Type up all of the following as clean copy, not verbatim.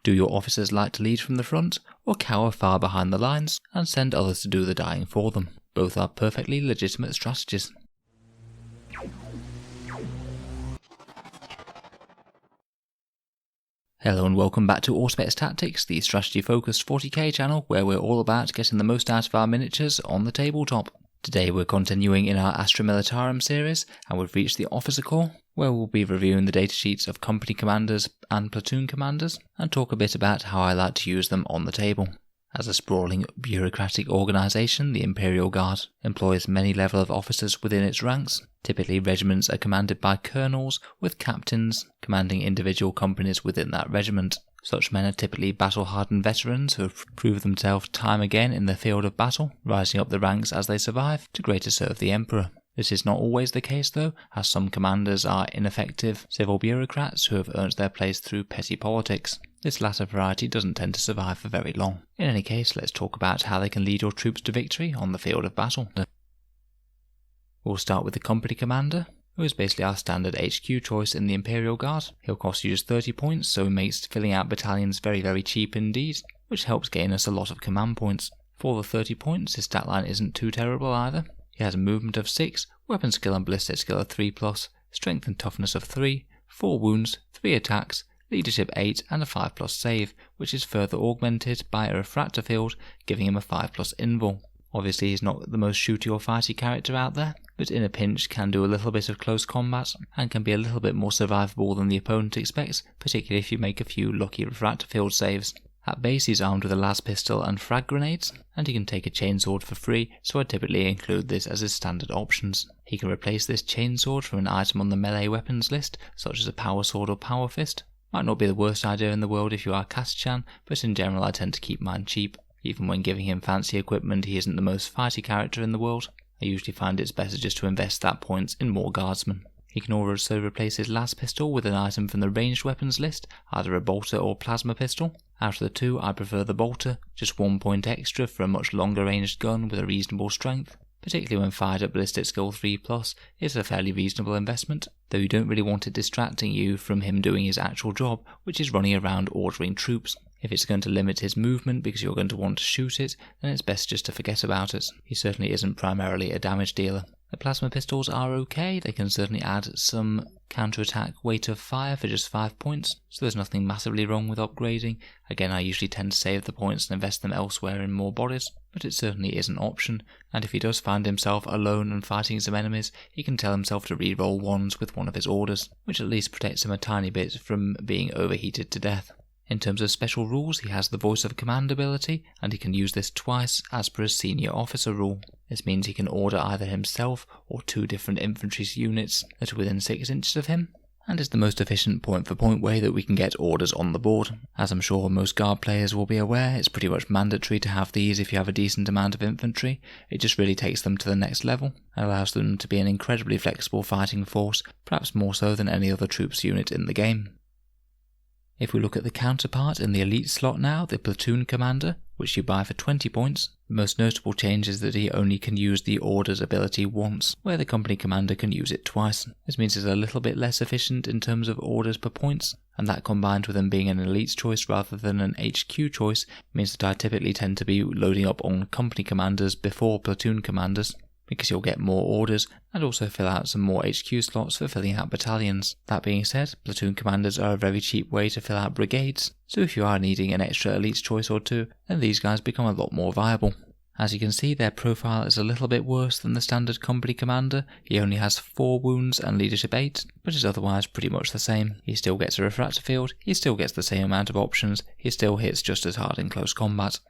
Do your officers like to lead from the front, or cower far behind the lines and send others to do the dying for them? Both are perfectly legitimate strategies. Hello and welcome back to Auspex Tactics, the strategy-focused 40k channel where we're all about getting the most out of our miniatures on the tabletop. Today we're continuing in our Astra Militarum series, and we've reached the Officer Corps, where we'll be reviewing the datasheets of company commanders and platoon commanders, and talk a bit about how I like to use them on the table. As a sprawling bureaucratic organisation, the Imperial Guard employs many level of officers within its ranks. Typically, regiments are commanded by colonels, with captains commanding individual companies within that regiment. Such men are typically battle-hardened veterans who have proved themselves time again in the field of battle, rising up the ranks as they survive to greater serve the Emperor. This is not always the case though, as some commanders are ineffective civil bureaucrats who have earned their place through petty politics. This latter variety doesn't tend to survive for very long. In any case, let's talk about how they can lead your troops to victory on the field of battle. We'll start with the company commander, who is basically our standard HQ choice in the Imperial Guard. He'll cost you just 30 points, so he makes filling out battalions very cheap indeed, which helps gain us a lot of command points. For the 30 points, his stat line isn't too terrible either. He has a movement of 6, weapon skill and ballistic skill of 3+, strength and toughness of 3, 4 wounds, 3 attacks, leadership 8 and a 5+ save, which is further augmented by a refractor field, giving him a 5+ invul. Obviously he's not the most shooty or fighty character out there, but in a pinch can do a little bit of close combat and can be a little bit more survivable than the opponent expects, particularly if you make a few lucky refractor field saves. At base he's armed with a las pistol and frag grenades, and he can take a chainsword for free, so I typically include this as his standard options. He can replace this chainsword from an item on the melee weapons list, such as a power sword or power fist. Might not be the worst idea in the world if you are Cast-Chan, but in general I tend to keep mine cheap. Even when giving him fancy equipment, he isn't the most fighty character in the world. I usually find it's better just to invest that points in more guardsmen. He can also replace his las pistol with an item from the ranged weapons list, either a bolter or plasma pistol. Out of the two, I prefer the bolter, just 1 point extra for a much longer ranged gun with a reasonable strength. Particularly when fired at ballistic skill 3+, it's a fairly reasonable investment, though you don't really want it distracting you from him doing his actual job, which is running around ordering troops. If it's going to limit his movement because you're going to want to shoot it, then it's best just to forget about it. He certainly isn't primarily a damage dealer. The plasma pistols are okay, they can certainly add some counter-attack weight of fire for just 5 points, so there's nothing massively wrong with upgrading. Again, I usually tend to save the points and invest them elsewhere in more bodies, but it certainly is an option, and if he does find himself alone and fighting some enemies, he can tell himself to reroll ones with one of his orders, which at least protects him a tiny bit from being overheated to death. In terms of special rules, he has the Voice of Command ability, and he can use this twice as per his senior officer rule. This means he can order either himself or 2 different infantry units that are within 6 inches of him, and is the most efficient point-for-point way that we can get orders on the board. As I'm sure most guard players will be aware, it's pretty much mandatory to have these if you have a decent amount of infantry. It just really takes them to the next level, and allows them to be an incredibly flexible fighting force, perhaps more so than any other troops unit in the game. If we look at the counterpart in the elite slot now, the platoon commander, which you buy for 20 points, the most notable change is that he only can use the orders ability once, where the company commander can use it twice. This means it's a little bit less efficient in terms of orders per points, and that combined with him being an elite choice rather than an HQ choice means that I typically tend to be loading up on company commanders before platoon commanders, because you'll get more orders and also fill out some more HQ slots for filling out battalions. That being said, platoon commanders are a very cheap way to fill out brigades, so if you are needing an extra elite choice or 2, then these guys become a lot more viable. As you can see, their profile is a little bit worse than the standard company commander. He only has 4 wounds and leadership 8, but is otherwise pretty much the same. He still gets a refractor field, he still gets the same amount of options, he still hits just as hard in close combat.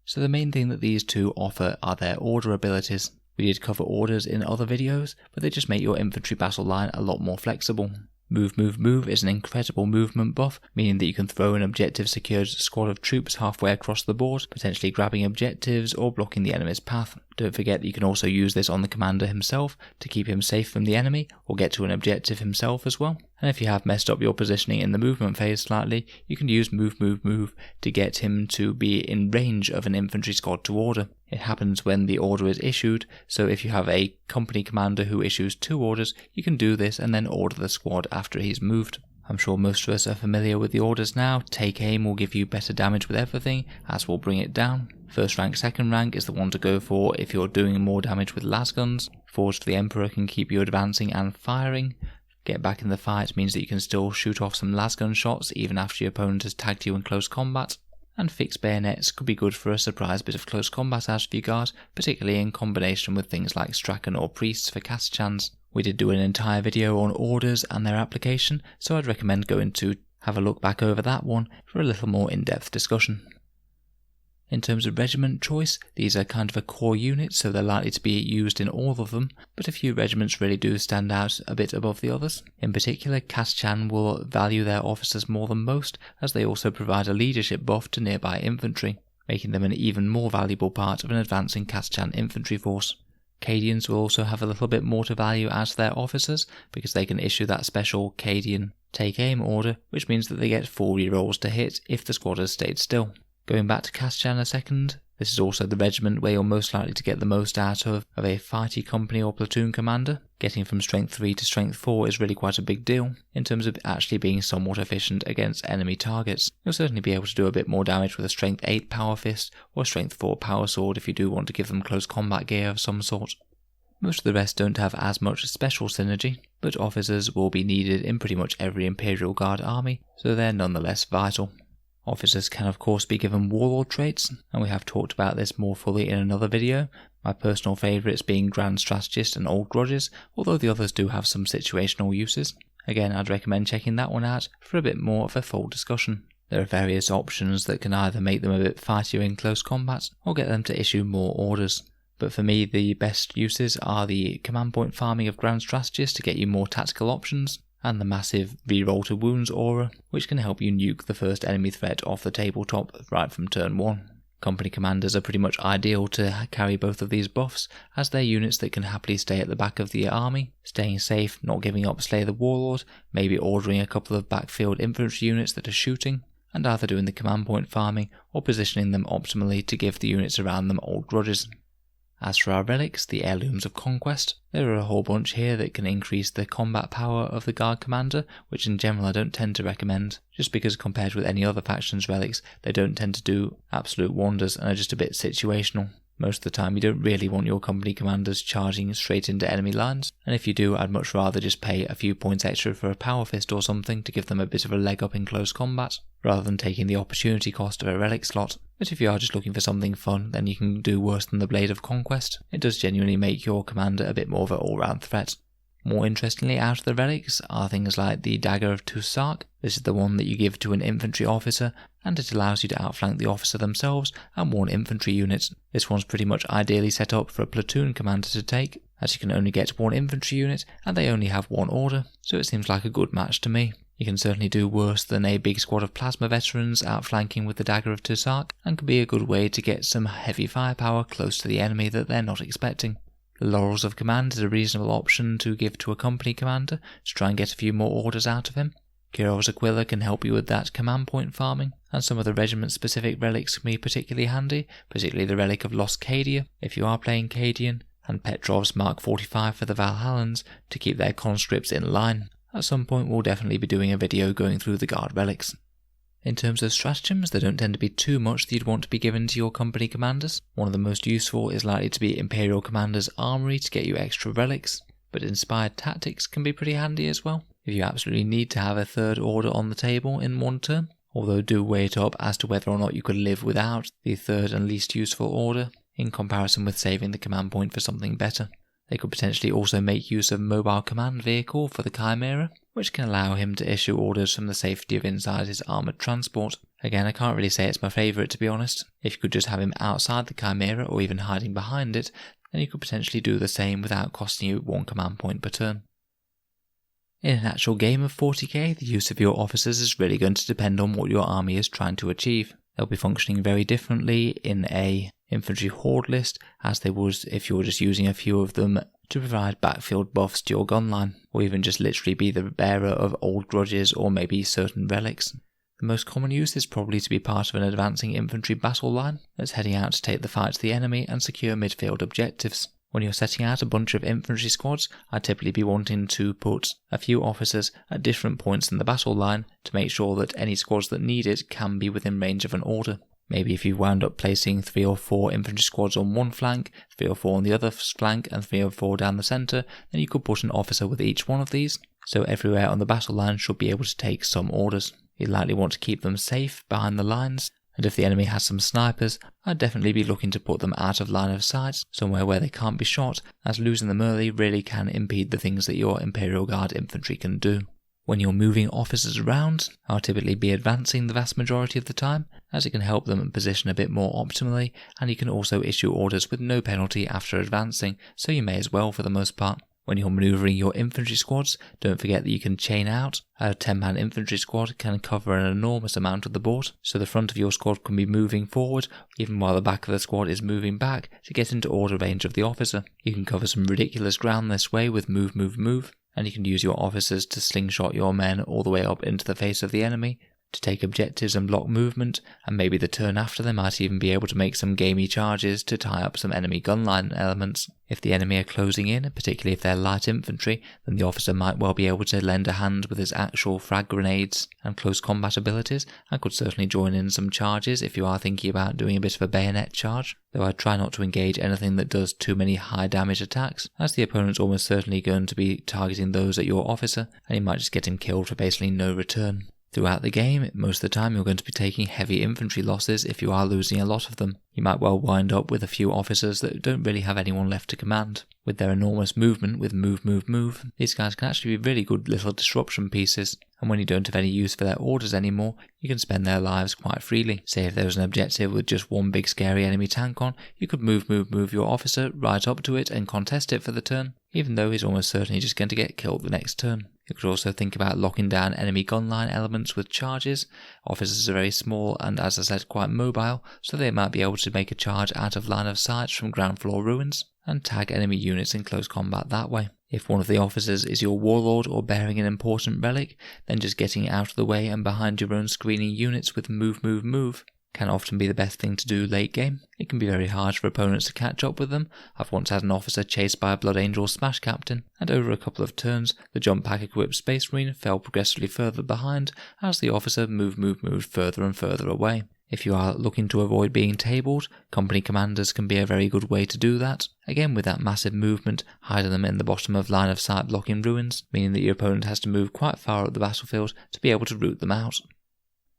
So the main thing that these two offer are their order abilities. We did cover orders in other videos, but they just make your infantry battle line a lot more flexible. Move, move, move is an incredible movement buff, meaning that you can throw an objective secured squad of troops halfway across the board, potentially grabbing objectives or blocking the enemy's path. Don't forget that you can also use this on the commander himself to keep him safe from the enemy or get to an objective himself as well. And if you have messed up your positioning in the movement phase slightly, you can use move, move, move to get him to be in range of an infantry squad to order. It happens when the order is issued, so if you have a company commander who issues 2 orders, you can do this and then order the squad after he's moved. I'm sure most of us are familiar with the orders now. Take aim will give you better damage with everything, as will bring it down. First rank, second rank is the one to go for if you're doing more damage with lasguns. Forge to the Emperor can keep you advancing and firing. Get back in the fight means that you can still shoot off some lasgun shots even after your opponent has tagged you in close combat. And fixed bayonets could be good for a surprise bit of close combat out of your guard, particularly in combination with things like Strachan or Priests for cast chance. We did do an entire video on orders and their application, so I'd recommend going to have a look back over that one for a little more in-depth discussion. In terms of regiment choice, these are kind of a core unit, so they're likely to be used in all of them, but a few regiments really do stand out a bit above the others. In particular, Kaschan will value their officers more than most, as they also provide a leadership buff to nearby infantry, making them an even more valuable part of an advancing Kaschan infantry force. Cadians will also have a little bit more to value as their officers, because they can issue that special Cadian take aim order, which means that they get 4 rerolls to hit if the squad has stayed still. Going back to Kaschan a second, this is also the regiment where you're most likely to get the most out of a fighty company or platoon commander. Getting from strength 3 to strength 4 is really quite a big deal, in terms of actually being somewhat efficient against enemy targets. You'll certainly be able to do a bit more damage with a strength 8 power fist or strength 4 power sword if you do want to give them close combat gear of some sort. Most of the rest don't have as much special synergy, but officers will be needed in pretty much every Imperial Guard army, so they're nonetheless vital. Officers can of course be given warlord traits, and we have talked about this more fully in another video, my personal favourites being Grand Strategist and Old Grudges, although the others do have some situational uses. Again, I'd recommend checking that one out for a bit more of a full discussion. There are various options that can either make them a bit fightier in close combat, or get them to issue more orders. But for me, the best uses are the command point farming of Grand Strategist to get you more tactical options, and the massive reroll to wounds aura, which can help you nuke the first enemy threat off the tabletop right from turn 1. Company commanders are pretty much ideal to carry both of these buffs, as they're units that can happily stay at the back of the army, staying safe, not giving up Slay the Warlord, maybe ordering a couple of backfield infantry units that are shooting, and either doing the command point farming or positioning them optimally to give the units around them old grudges. As for our relics, the heirlooms of conquest, there are a whole bunch here that can increase the combat power of the guard commander, which in general I don't tend to recommend, just because compared with any other faction's relics, they don't tend to do absolute wonders and are just a bit situational. Most of the time you don't really want your company commanders charging straight into enemy lines, and if you do, I'd much rather just pay a few points extra for a power fist or something to give them a bit of a leg up in close combat, rather than taking the opportunity cost of a relic slot. But if you are just looking for something fun, then you can do worse than the Blade of Conquest. It does genuinely make your commander a bit more of an all-round threat. More interestingly, out of the relics are things like the Dagger of Tusark. This is the one that you give to an infantry officer, and it allows you to outflank the officer themselves and one infantry unit. This one's pretty much ideally set up for a platoon commander to take, as you can only get one infantry unit and they only have one order, so it seems like a good match to me. You can certainly do worse than a big squad of plasma veterans outflanking with the Dagger of Tusark, and can be a good way to get some heavy firepower close to the enemy that they're not expecting. The Laurels of Command is a reasonable option to give to a company commander to try and get a few more orders out of him. Kirov's Aquila can help you with that command point farming, and some of the regiment-specific relics can be particularly handy, particularly the Relic of Lost Cadia if you are playing Cadian, and Petrov's Mark 45 for the Valhallans to keep their conscripts in line. At some point we'll definitely be doing a video going through the guard relics. In terms of stratagems, there don't tend to be too much that you'd want to be given to your company commanders. One of the most useful is likely to be Imperial Commander's Armory to get you extra relics, but Inspired Tactics can be pretty handy as well, if you absolutely need to have a third order on the table in one turn, although do weigh it up as to whether or not you could live without the third and least useful order, in comparison with saving the command point for something better. They could potentially also make use of Mobile Command Vehicle for the Chimera, which can allow him to issue orders from the safety of inside his armoured transport. Again, I can't really say it's my favourite to be honest. If you could just have him outside the Chimera or even hiding behind it, then you could potentially do the same without costing you one command point per turn. In an actual game of 40k, the use of your officers is really going to depend on what your army is trying to achieve. They'll be functioning very differently in a infantry horde list as they would if you were just using a few of them to provide backfield buffs to your gun line, or even just literally be the bearer of old grudges or maybe certain relics. The most common use is probably to be part of an advancing infantry battle line that's heading out to take the fight to the enemy and secure midfield objectives. When you're setting out a bunch of infantry squads, I'd typically be wanting to put a few officers at different points in the battle line to make sure that any squads that need it can be within range of an order. Maybe if you wound up placing 3 or 4 infantry squads on one flank, 3 or 4 on the other flank, and 3 or 4 down the centre, then you could put an officer with each one of these, so everywhere on the battle line should be able to take some orders. You'd likely want to keep them safe behind the lines, and if the enemy has some snipers, I'd definitely be looking to put them out of line of sight, somewhere where they can't be shot, as losing them early really can impede the things that your Imperial Guard infantry can do. When you're moving officers around, I'll typically be advancing the vast majority of the time, as it can help them position a bit more optimally, and you can also issue orders with no penalty after advancing, so you may as well for the most part. When you're manoeuvring your infantry squads, don't forget that you can chain out. A 10-man infantry squad can cover an enormous amount of the board, so the front of your squad can be moving forward, even while the back of the squad is moving back to get into order range of the officer. You can cover some ridiculous ground this way with move, move, move, and you can use your officers to slingshot your men all the way up into the face of the enemy, to take objectives and block movement, and maybe the turn after they might even be able to make some gamey charges to tie up some enemy gunline elements. If the enemy are closing in, particularly if they're light infantry, then the officer might well be able to lend a hand with his actual frag grenades and close combat abilities, and could certainly join in some charges if you are thinking about doing a bit of a bayonet charge, though I'd try not to engage anything that does too many high damage attacks, as the opponent's almost certainly going to be targeting those at your officer, and you might just get him killed for basically no return. Throughout the game, most of the time you're going to be taking heavy infantry losses if you are losing a lot of them. You might well wind up with a few officers that don't really have anyone left to command. With their enormous movement with move, move, move, these guys can actually be really good little disruption pieces, and when you don't have any use for their orders anymore, you can spend their lives quite freely. Say if there was an objective with just one big scary enemy tank on, you could move, move, move your officer right up to it and contest it for the turn, even though he's almost certainly just going to get killed the next turn. You could also think about locking down enemy gunline elements with charges. Officers are very small and, as I said, quite mobile, so they might be able to make a charge out of line of sight from ground floor ruins, and tag enemy units in close combat that way. If one of the officers is your warlord or bearing an important relic, then just getting out of the way and behind your own screening units with move, move, move can often be the best thing to do late game. It can be very hard for opponents to catch up with them. I've once had an officer chased by a Blood Angel Smash Captain, and over a couple of turns, the jump pack equipped Space Marine fell progressively further behind as the officer moved further and further away. If you are looking to avoid being tabled, company commanders can be a very good way to do that. Again, with that massive movement, hiding them in the bottom of line of sight blocking ruins, meaning that your opponent has to move quite far up the battlefield to be able to root them out.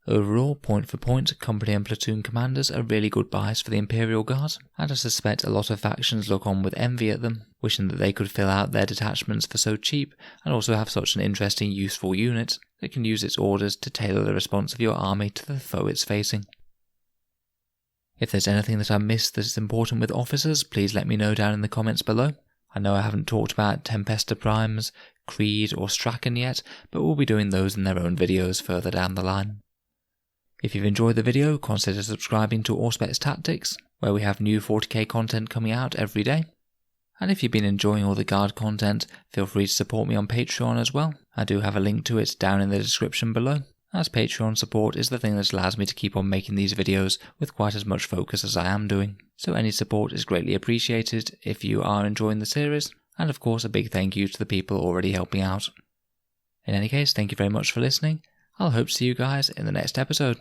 Overall, point for point, company and platoon commanders are really good buys for the Imperial Guard, and I suspect a lot of factions look on with envy at them, wishing that they could fill out their detachments for so cheap, and also have such an interesting, useful unit that can use its orders to tailor the response of your army to the foe it's facing. If there's anything that I missed that's important with officers, please let me know down in the comments below. I know I haven't talked about Tempesta Primes, Creed or Strachan yet, but we'll be doing those in their own videos further down the line. If you've enjoyed the video, consider subscribing to Auspex Tactics, where we have new 40k content coming out every day. And if you've been enjoying all the Guard content, feel free to support me on Patreon as well. I do have a link to it down in the description below, as Patreon support is the thing that allows me to keep on making these videos with quite as much focus as I am doing. So any support is greatly appreciated if you are enjoying the series, and of course a big thank you to the people already helping out. In any case, thank you very much for listening. I'll hope to see you guys in the next episode.